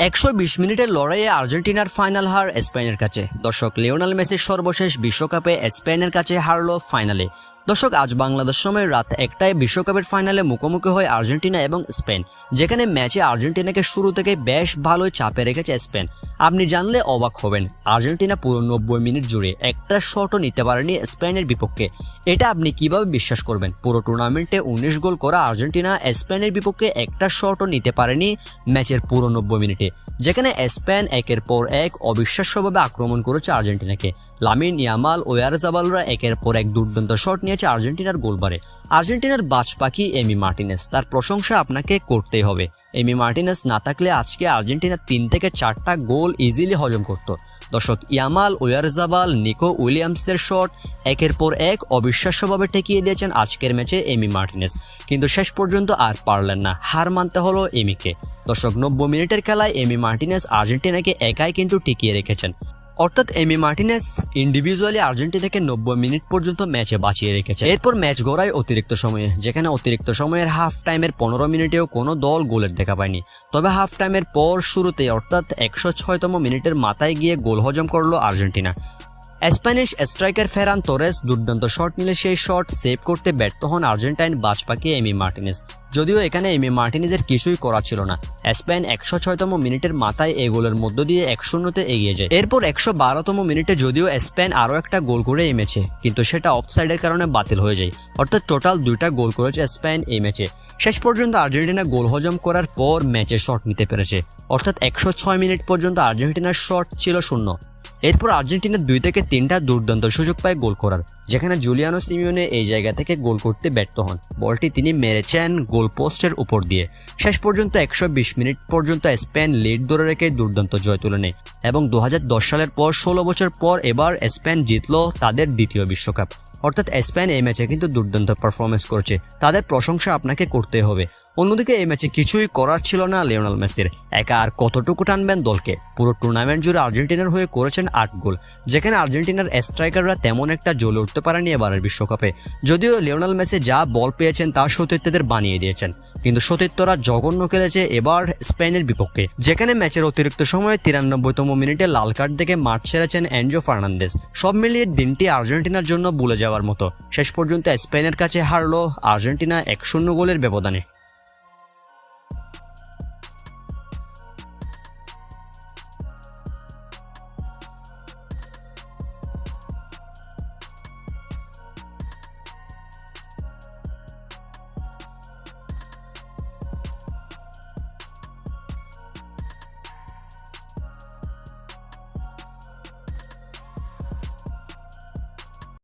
120 মিনিটের লড়াইয়ে আর্জেন্টিনার ফাইনাল হার স্পেনের কাছে। দর্শক, লিওনেল মেসির সর্বশেষ বিশ্বকাপে স্পেনের কাছে হারলো ফাইনালে। দর্শক, আজ বাংলাদেশ সময় রাত 1টায় বিশ্বকাপের ফাইনালে মুখোমুখি হয় আর্জেন্টিনা এবং স্পেন, যেখানে ম্যাচে আর্জেন্টিনাকে শুরু থেকে বেশ ভালোই চাপে রেখেছে স্পেন। আপনি জানলে অবাক হবেন, আর্জেন্টিনা পুরো 90 মিনিট জুড়ে একটা শটও নিতে পারেনি স্পেনের বিপক্ষে। এটা আপনি কিভাবে বিশ্বাস করবেন? পুরো টুর্নামেন্টে 19 গোল করা আর্জেন্টিনা স্পেনের বিপক্ষে একটা শটও নিতে পারেনি ম্যাচের পুরো 90 মিনিটে, যেখানে স্পেন একের পর এক অবিশ্বাস্যভাবে আক্রমণ করেছে আর্জেন্টিনাকে। লামিন ইয়ামাল, ওয়ারজাবালরা একের পর এক দুর্দান্ত শট নিয়েছে আর্জেন্টিনার গোলবারে। আর্জেন্টিনার বাজ পাখি এমি মার্টিনেজ, তার প্রশংসা আপনাকে করতেই হবে। এমি মার্টিনেজ না থাকলে আজকে আর্জেন্টিনা 3 থেকে 4টা গোল ইজিলি হজম করত। দর্শক, ইয়ামাল, ওয়ারজাবাল, নিকো উইলিয়ামসদের শট একের পর এক অবিশ্বাস্যভাবে ঠেকিয়ে দিয়েছেন আজকের ম্যাচে এমি মার্টিনেজ, কিন্তু শেষ পর্যন্ত আর পারলেন না, হার মানতে হলো এমিকে। দর্শক, 90 মিনিটের খেলায় এমি মার্টিনেজ আর্জেন্টিনাকে একাই কিন্তু টিকিয়ে রেখেছেন। অর্থাৎ এমি মার্টিনেজ ইন্ডিভিজুয়ালি আর্জেন্টিনাকে 90 মিনিট পর্যন্ত ম্যাচে বাঁচিয়ে রেখেছে। এরপর ম্যাচ গড়ায় অতিরিক্ত সময়ে, যেখানে অতিরিক্ত সময়ের হাফ টাইমের 15 মিনিটেও কোনো দল গোলের দেখা পায়নি। তবে হাফ টাইমের পর শুরুতে অর্থাৎ 106তম মিনিটের মাথায় গিয়ে গোল হজম করলো Argentina. Spanish striker Ferran Torres দুর্দান্ত শট নিলে সেই শট সেভ করতে ব্যর্থ হন আর্জেন্টাইন বাজ পাখি এমি মার্টিনেজ। যদিও এখানে এমি মার্টিনেজের কিছুই করা ছিল না, স্পেন 106তম মিনিটের মাথায় এই গোলের মধ্য দিয়ে 1-0-তে এগিয়ে যায়। এরপর 112তম মিনিটে যদিও স্পেন আরও একটা গোল করে এই ম্যাচে, কিন্তু সেটা অফসাইডের কারণে বাতিল হয়ে যায়। অর্থাৎ টোটাল 2টা গোল করেছে স্পেন এই ম্যাচে। শেষ পর্যন্ত আর্জেন্টিনা গোল হজম করার পর ম্যাচে শট নিতে পেরেছে, অর্থাৎ 106 মিনিট পর্যন্ত আর্জেন্টিনার শট ছিল 0। এরপর আর্জেন্টিনা 2 থেকে 3টা দুর্দান্ত সুযোগ পায় গোল করার, যেখানে জুলিয়ানো সিমিওনে এই জায়গা থেকে গোল করতে ব্যর্থ হন। বলটি তিনি মেরেছেন গোল পোস্টের উপর দিয়ে। শেষ পর্যন্ত 120 মিনিট পর্যন্ত স্পেন লিড ধরে রেখে দুর্দান্ত জয় তুলে নেয় এবং 2010 সালের পর 16 বছর পর এবার স্পেন জিতল তাদের দ্বিতীয় বিশ্বকাপ। অর্থাৎ স্পেন এই ম্যাচে কিন্তু দুর্দান্ত পারফরমেন্স করছে, তাদের প্রশংসা আপনাকে করতে হবে। অন্যদিকে এই ম্যাচে কিছুই করার ছিল না লিওনেল মেসির, একা আর কতটুকু টানবেন দলকে? পুরো টুর্নামেন্ট জুড়ে আর্জেন্টিনার হয়ে করেছেন 8 গোল, যেখানে আর্জেন্টিনার স্ট্রাইকাররা তেমন একটা জ্বলে উঠতে পারেনি এবারের বিশ্বকাপে। যদিও লিওনেল মেসি যা বল পেয়েছেন তা সতীর্থদের বানিয়ে দিয়েছেন, কিন্তু সতীর্থরা জঘন্য খেলেছে এবার স্পেনের বিপক্ষে, যেখানে ম্যাচের অতিরিক্ত সময়ে 93তম মিনিটে লাল কার্ড দেখে মাঠ ছেড়েছেন এনজো ফার্নান্দেজ। সব মিলিয়ে দিনটি আর্জেন্টিনার জন্য ভুলে যাওয়ার মতো। শেষ পর্যন্ত স্পেনের কাছে হারলো আর্জেন্টিনা 1-0 গোলের ব্যবধানে।